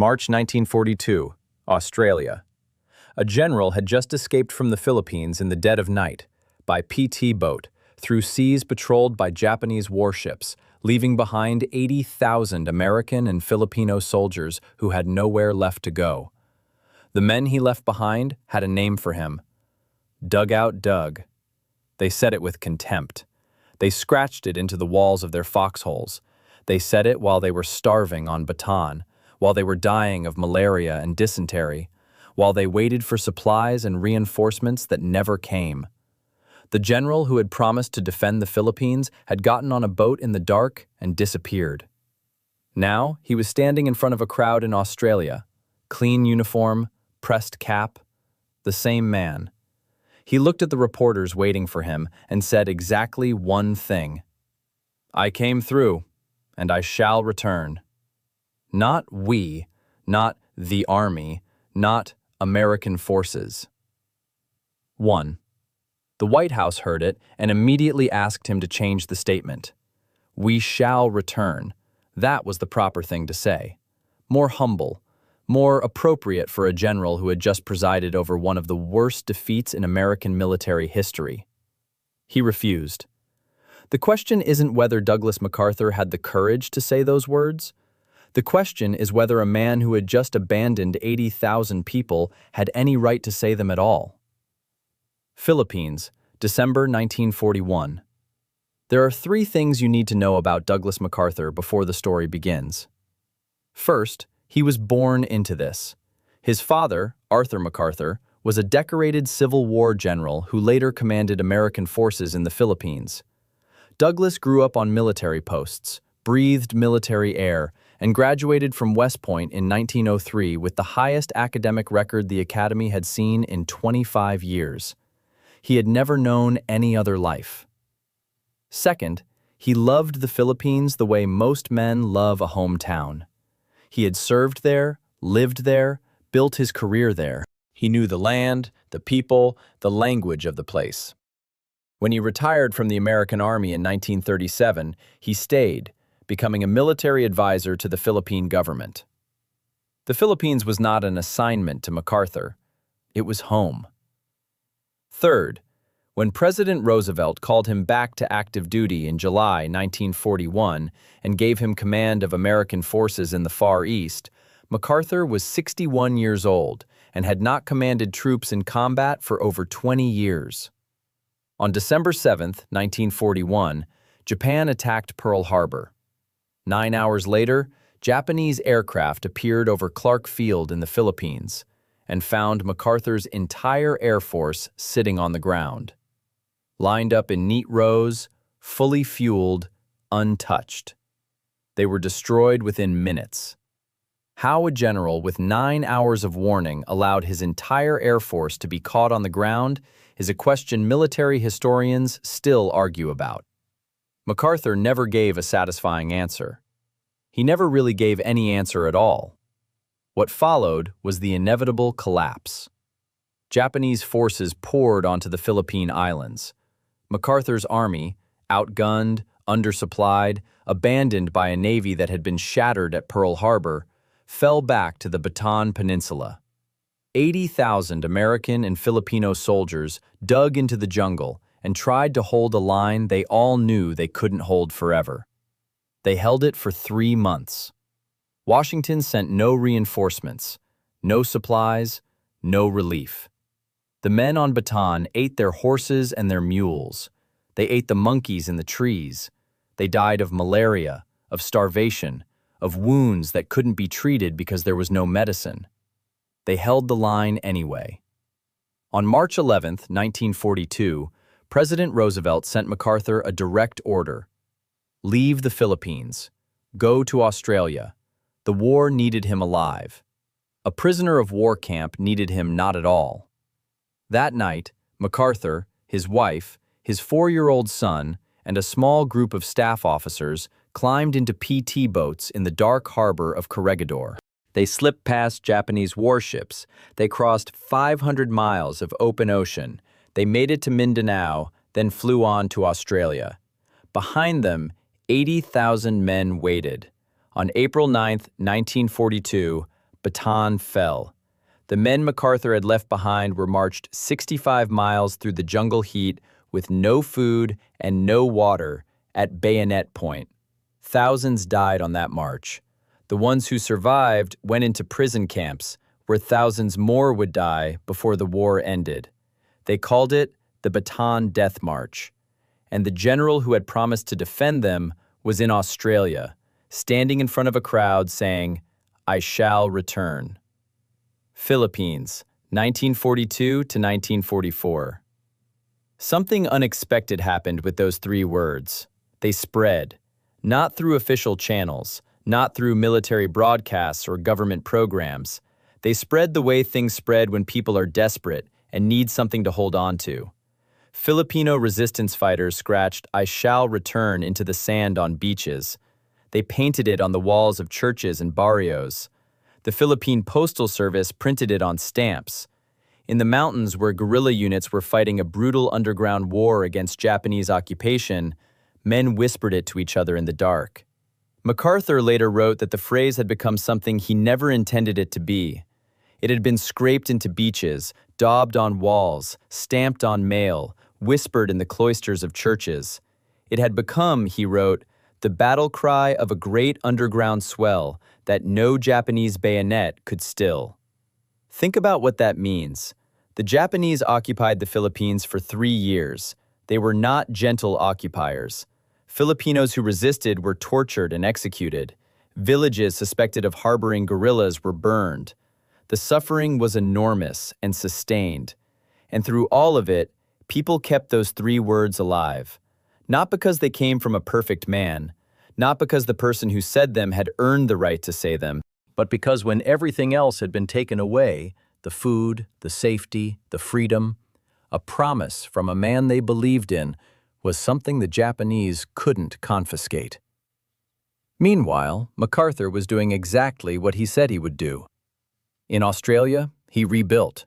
March 1942, Australia. A general had just escaped from the Philippines in the dead of night, by PT boat, through seas patrolled by Japanese warships, leaving behind 80,000 American and Filipino soldiers who had nowhere left to go. The men he left behind had a name for him: Dugout Doug. They said it with contempt. They scratched it into the walls of their foxholes. They said it while they were starving on Bataan, while they were dying of malaria and dysentery, while they waited for supplies and reinforcements that never came. The general who had promised to defend the Philippines had gotten on a boat in the dark and disappeared. Now he was standing in front of a crowd in Australia, clean uniform, pressed cap, the same man. He looked at the reporters waiting for him and said exactly one thing: "I came through, and I shall return." Not we, not the Army, not American forces. 1. The White House heard it and immediately asked him to change the statement. "We shall return." That was the proper thing to say. More humble, more appropriate for a general who had just presided over one of the worst defeats in American military history. He refused. The question isn't whether Douglas MacArthur had the courage to say those words. The question is whether a man who had just abandoned 80,000 people had any right to say them at all. Philippines, December 1941. There are 3 things you need to know about Douglas MacArthur before the story begins. First, he was born into this. His father, Arthur MacArthur, was a decorated Civil War general who later commanded American forces in the Philippines. Douglas grew up on military posts, breathed military air, and graduated from West Point in 1903 with the highest academic record the Academy had seen in 25 years. He had never known any other life. Second, he loved the Philippines the way most men love a hometown. He had served there, lived there, built his career there. He knew the land, the people, the language of the place. When he retired from the American Army in 1937, he stayed, becoming a military advisor to the Philippine government. The Philippines was not an assignment to MacArthur. It was home. Third, when President Roosevelt called him back to active duty in July 1941 and gave him command of American forces in the Far East, MacArthur was 61 years old and had not commanded troops in combat for over 20 years. On December 7, 1941, Japan attacked Pearl Harbor. 9 hours later, Japanese aircraft appeared over Clark Field in the Philippines and found MacArthur's entire air force sitting on the ground, lined up in neat rows, fully fueled, untouched. They were destroyed within minutes. How a general with 9 hours of warning allowed his entire air force to be caught on the ground is a question military historians still argue about. MacArthur never gave a satisfying answer. He never really gave any answer at all. What followed was the inevitable collapse. Japanese forces poured onto the Philippine Islands. MacArthur's army, outgunned, undersupplied, abandoned by a navy that had been shattered at Pearl Harbor, fell back to the Bataan Peninsula. 80,000 American and Filipino soldiers dug into the jungle and tried to hold a line they all knew they couldn't hold forever. They held it for 3 months. Washington sent no reinforcements, no supplies, no relief. The men on Bataan ate their horses and their mules. They ate the monkeys in the trees. They died of malaria, of starvation, of wounds that couldn't be treated because there was no medicine. They held the line anyway. On March 11, 1942, President Roosevelt sent MacArthur a direct order: leave the Philippines. Go to Australia. The war needed him alive. A prisoner of war camp needed him not at all. That night, MacArthur, his wife, his 4-year-old son, and a small group of staff officers climbed into PT boats in the dark harbor of Corregidor. They slipped past Japanese warships. They crossed 500 miles of open ocean. They made it to Mindanao, then flew on to Australia. Behind them, 80,000 men waited. On April 9, 1942, baton fell. The men MacArthur had left behind were marched 65 miles through the jungle heat with no food and no water at bayonet point. Thousands died on that march. The ones who survived went into prison camps, where thousands more would die before the war ended. They called it the Baton Death March. And the general who had promised to defend them was in Australia, standing in front of a crowd saying, "I shall return." Philippines, 1942 to 1944. Something unexpected happened with those three words. They spread, not through official channels, not through military broadcasts or government programs. They spread the way things spread when people are desperate and need something to hold on to. Filipino resistance fighters scratched "I shall return" into the sand on beaches. They painted it on the walls of churches and barrios. The Philippine Postal Service printed it on stamps. In the mountains where guerrilla units were fighting a brutal underground war against Japanese occupation, men whispered it to each other in the dark. MacArthur later wrote that the phrase had become something he never intended it to be. It had been scraped into beaches, daubed on walls, stamped on mail, whispered in the cloisters of churches. It had become, he wrote, the battle cry of a great underground swell that no Japanese bayonet could still. Think about what that means. The Japanese occupied the Philippines for 3 years. They were not gentle occupiers. Filipinos who resisted were tortured and executed. Villages suspected of harboring guerrillas were burned. The suffering was enormous and sustained. And through all of it, people kept those three words alive. Not because they came from a perfect man, not because the person who said them had earned the right to say them, but because when everything else had been taken away, the food, the safety, the freedom, a promise from a man they believed in was something the Japanese couldn't confiscate. Meanwhile, MacArthur was doing exactly what he said he would do. In Australia, he rebuilt.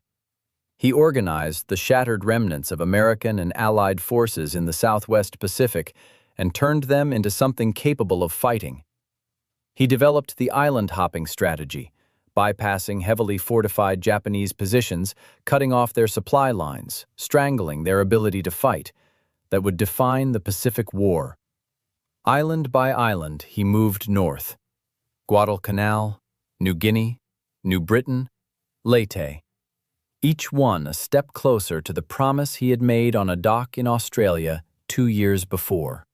He organized the shattered remnants of American and Allied forces in the Southwest Pacific and turned them into something capable of fighting. He developed the island-hopping strategy, bypassing heavily fortified Japanese positions, cutting off their supply lines, strangling their ability to fight, that would define the Pacific War. Island by island, he moved north. Guadalcanal, New Guinea, New Britain, Leyte. Each one a step closer to the promise he had made on a dock in Australia 2 years before.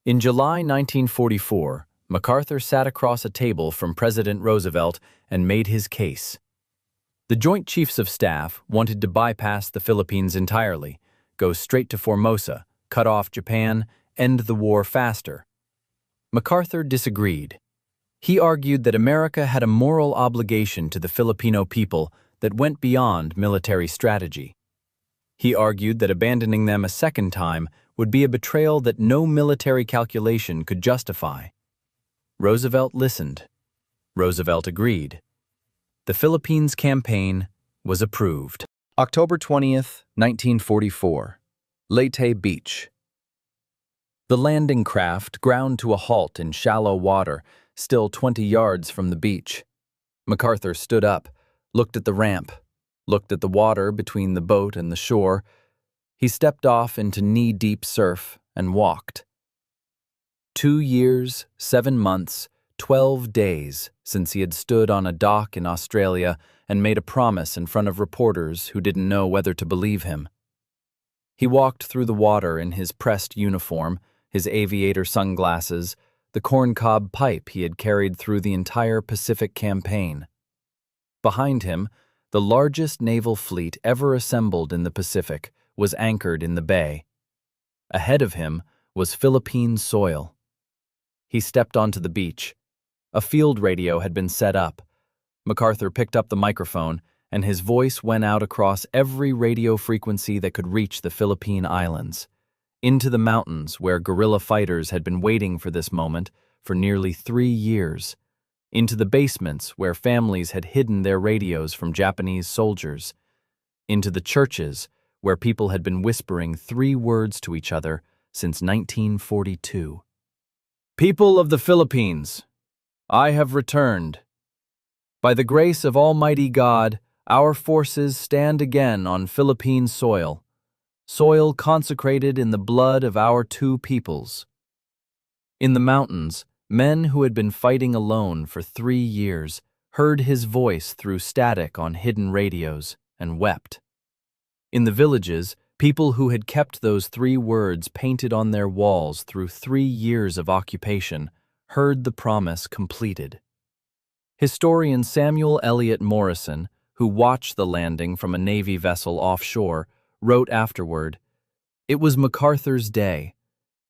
In July 1944, MacArthur sat across a table from President Roosevelt and made his case. The Joint Chiefs of Staff wanted to bypass the Philippines entirely, go straight to Formosa, cut off Japan, end the war faster. MacArthur disagreed. He argued that America had a moral obligation to the Filipino people that went beyond military strategy. He argued that abandoning them a second time would be a betrayal that no military calculation could justify. Roosevelt listened. Roosevelt agreed. The Philippines campaign was approved. October 20th, 1944. Leyte Beach. The landing craft ground to a halt in shallow water, still 20 yards from the beach. MacArthur stood up, looked at the ramp, looked at the water between the boat and the shore. He stepped off into knee-deep surf and walked. 2 years, 7 months, 12 days since he had stood on a dock in Australia and made a promise in front of reporters who didn't know whether to believe him. He walked through the water in his pressed uniform, his aviator sunglasses, the corncob pipe he had carried through the entire Pacific campaign. Behind him, the largest naval fleet ever assembled in the Pacific was anchored in the bay. Ahead of him was Philippine soil. He stepped onto the beach. A field radio had been set up. MacArthur picked up the microphone, and his voice went out across every radio frequency that could reach the Philippine Islands, into the mountains where guerrilla fighters had been waiting for this moment for nearly 3 years, into the basements where families had hidden their radios from Japanese soldiers, into the churches where people had been whispering 3 words to each other since 1942. People of the Philippines, I have returned. By the grace of Almighty God, our forces stand again on Philippine soil, soil consecrated in the blood of our two peoples. In the mountains, men who had been fighting alone for 3 years heard his voice through static on hidden radios and wept. In the villages, people who had kept those 3 words painted on their walls through 3 years of occupation heard the promise completed. Historian Samuel Eliot Morison, who watched the landing from a Navy vessel offshore, wrote afterward, "It was MacArthur's day.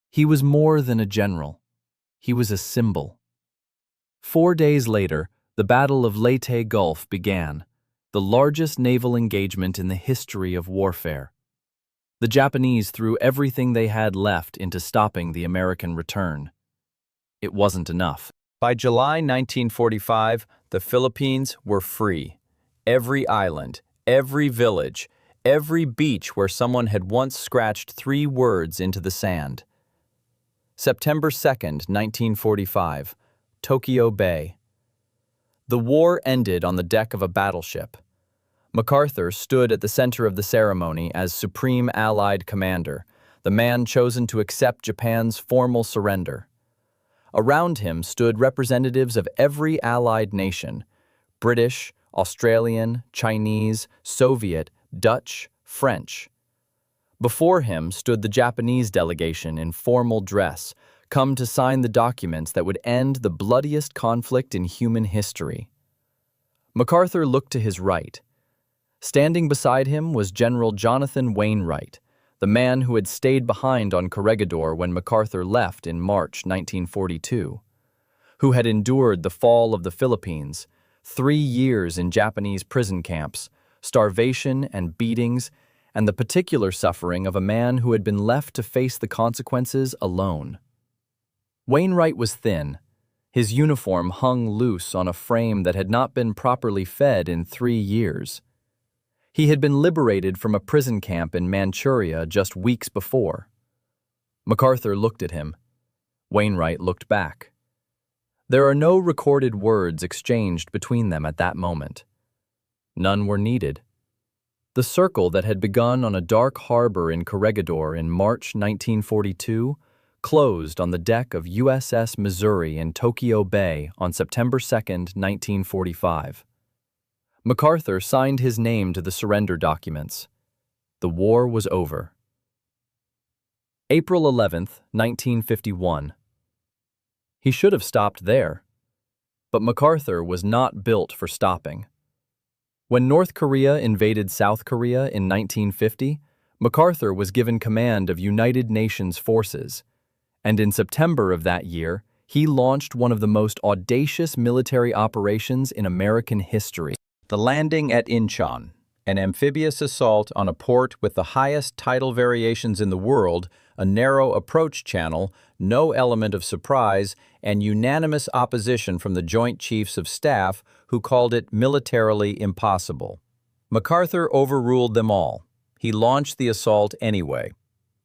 He was more than a general. He was a symbol." 4 days later, the Battle of Leyte Gulf began, the largest naval engagement in the history of warfare. The Japanese threw everything they had left into stopping the American return. It wasn't enough. By July 1945, the Philippines were free. Every island, every village, every beach where someone had once scratched 3 words into the sand. September 2nd, 1945, Tokyo Bay. The war ended on the deck of a battleship. MacArthur stood at the center of the ceremony as Supreme Allied Commander, the man chosen to accept Japan's formal surrender. Around him stood representatives of every Allied nation: British, Australian, Chinese, Soviet, Dutch, French. Before him stood the Japanese delegation in formal dress, come to sign the documents that would end the bloodiest conflict in human history. MacArthur looked to his right. Standing beside him was General Jonathan Wainwright, the man who had stayed behind on Corregidor when MacArthur left in March 1942, who had endured the fall of the Philippines, 3 years in Japanese prison camps, starvation and beatings, and the particular suffering of a man who had been left to face the consequences alone. Wainwright was thin. His uniform hung loose on a frame that had not been properly fed in 3 years. He had been liberated from a prison camp in Manchuria just weeks before. MacArthur looked at him. Wainwright looked back. There are no recorded words exchanged between them at that moment. None were needed. The circle that had begun on a dark harbor in Corregidor in March 1942 closed on the deck of USS Missouri in Tokyo Bay on September 2nd, 1945. MacArthur signed his name to the surrender documents. The war was over. April 11th, 1951. He should have stopped there. But MacArthur was not built for stopping. When North Korea invaded South Korea in 1950, MacArthur was given command of United Nations forces, and in September of that year, he launched one of the most audacious military operations in American history. The landing at Incheon, an amphibious assault on a port with the highest tidal variations in the world, a narrow approach channel, no element of surprise, and unanimous opposition from the Joint Chiefs of Staff, who called it militarily impossible. MacArthur overruled them all. He launched the assault anyway.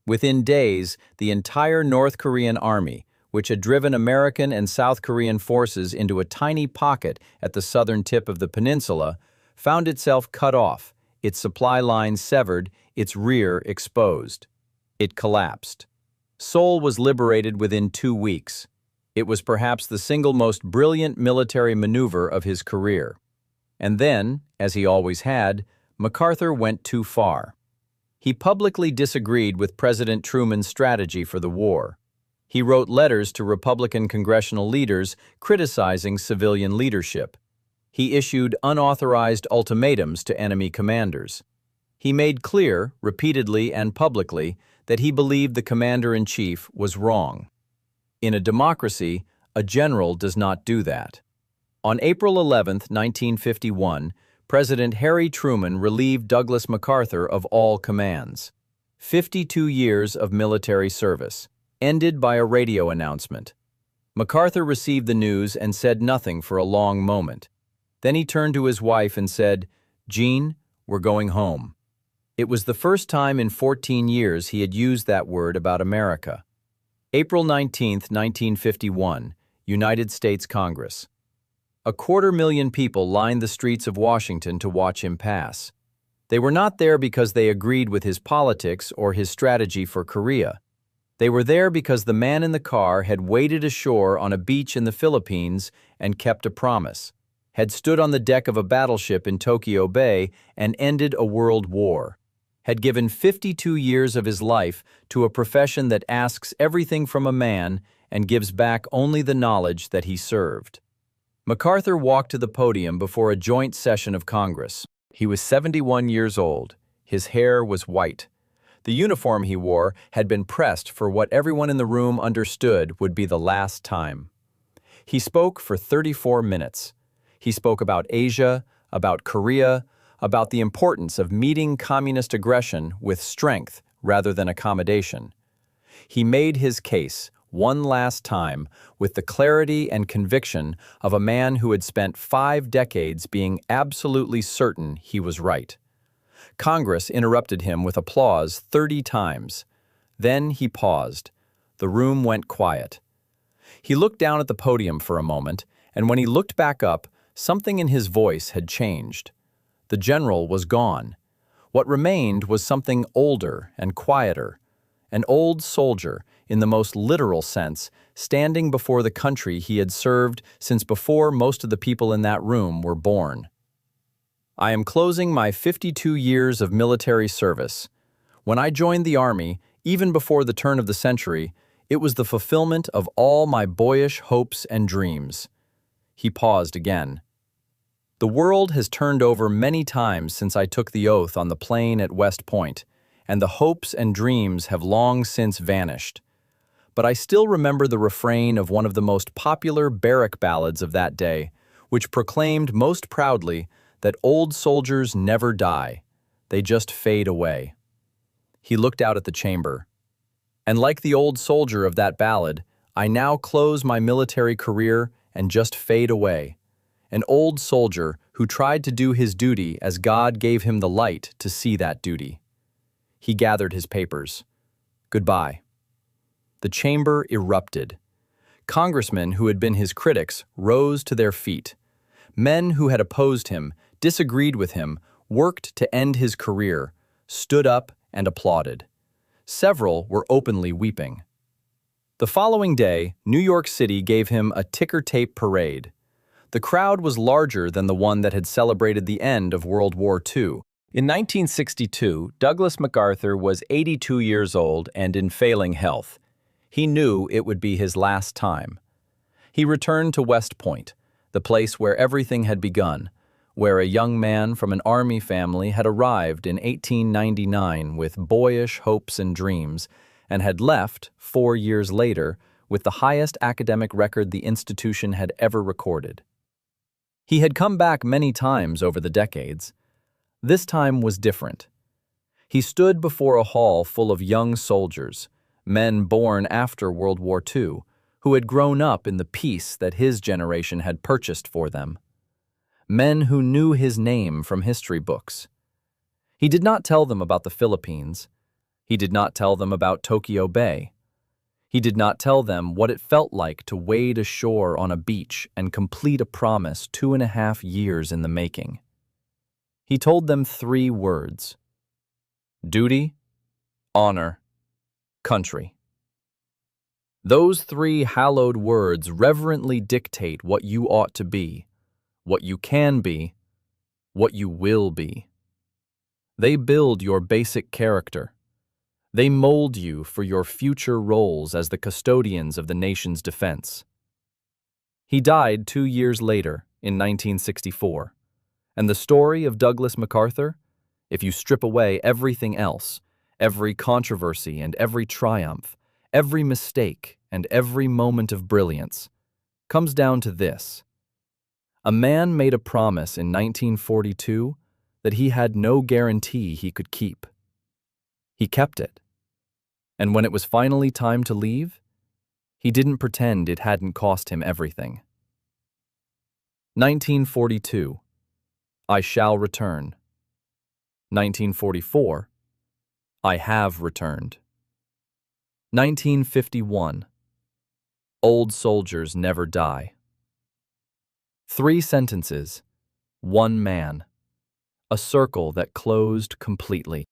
Within days, the entire North Korean army, which had driven American and South Korean forces into a tiny pocket at the southern tip of the peninsula, found itself cut off, its supply lines severed, its rear exposed. It collapsed. Seoul was liberated within 2 weeks. It was perhaps the single most brilliant military maneuver of his career. And then, as he always had, MacArthur went too far. He publicly disagreed with President Truman's strategy for the war. He wrote letters to Republican congressional leaders criticizing civilian leadership. He issued unauthorized ultimatums to enemy commanders. He made clear, repeatedly and publicly, that he believed the commander-in-chief was wrong. In a democracy, a general does not do that. On April 11, 1951, President Harry Truman relieved Douglas MacArthur of all commands. 52 years of military service ended by a radio announcement. MacArthur received the news and said nothing for a long moment. Then he turned to his wife and said, "Jean, we're going home." It was the first time in 14 years he had used that word about America. April 19, 1951, United States Congress. 250,000 people lined the streets of Washington to watch him pass. They were not there because they agreed with his politics or his strategy for Korea. They were there because the man in the car had waded ashore on a beach in the Philippines and kept a promise, had stood on the deck of a battleship in Tokyo Bay and ended a world war, had given 52 years of his life to a profession that asks everything from a man and gives back only the knowledge that he served. MacArthur walked to the podium before a joint session of Congress. He was 71 years old. His hair was white. The uniform he wore had been pressed for what everyone in the room understood would be the last time. He spoke for 34 minutes. He spoke about Asia, about Korea, about the importance of meeting communist aggression with strength rather than accommodation. He made his case one last time with the clarity and conviction of a man who had spent 5 decades being absolutely certain he was right. Congress interrupted him with applause 30 times. Then he paused. The room went quiet. He looked down at the podium for a moment, and when he looked back up, something in his voice had changed. The general was gone. What remained was something older and quieter. An old soldier, in the most literal sense, standing before the country he had served since before most of the people in that room were born. I am closing my 52 years of military service. When I joined the Army, even before the turn of the century, it was the fulfillment of all my boyish hopes and dreams. He paused again. The world has turned over many times since I took the oath on the plain at West Point, and the hopes and dreams have long since vanished. But I still remember the refrain of one of the most popular barrack ballads of that day, which proclaimed most proudly that old soldiers never die, they just fade away. He looked out at the chamber. And like the old soldier of that ballad, I now close my military career and just fade away. An old soldier who tried to do his duty as God gave him the light to see that duty. He gathered his papers. Goodbye. The chamber erupted. Congressmen who had been his critics rose to their feet. Men who had opposed him, disagreed with him, worked to end his career, stood up and applauded. Several were openly weeping. The following day, New York City gave him a ticker tape parade. The crowd was larger than the one that had celebrated the end of World War II. In 1962, Douglas MacArthur was 82 years old and in failing health. He knew it would be his last time. He returned to West Point, the place where everything had begun, where a young man from an Army family had arrived in 1899 with boyish hopes and dreams, and had left 4 years later with the highest academic record the institution had ever recorded. He had come back many times over the decades. This time was different. He stood before a hall full of young soldiers, men born after World War II, who had grown up in the peace that his generation had purchased for them. Men who knew his name from history books. He did not tell them about the Philippines. He did not tell them about Tokyo Bay. He did not tell them what it felt like to wade ashore on a beach and complete a promise 2.5 years in the making. He told them 3 words: duty, honor, country. Those 3 hallowed words reverently dictate what you ought to be, what you can be, what you will be. They build your basic character. They mold you for your future roles as the custodians of the nation's defense. He died 2 years later, in 1964. And the story of Douglas MacArthur, if you strip away everything else, every controversy and every triumph, every mistake and every moment of brilliance, comes down to this. A man made a promise in 1942 that he had no guarantee he could keep. He kept it. And when it was finally time to leave, he didn't pretend it hadn't cost him everything. 1942. I shall return. 1944. I have returned. 1951. Old soldiers never die. 3 sentences. 1 man. A circle that closed completely.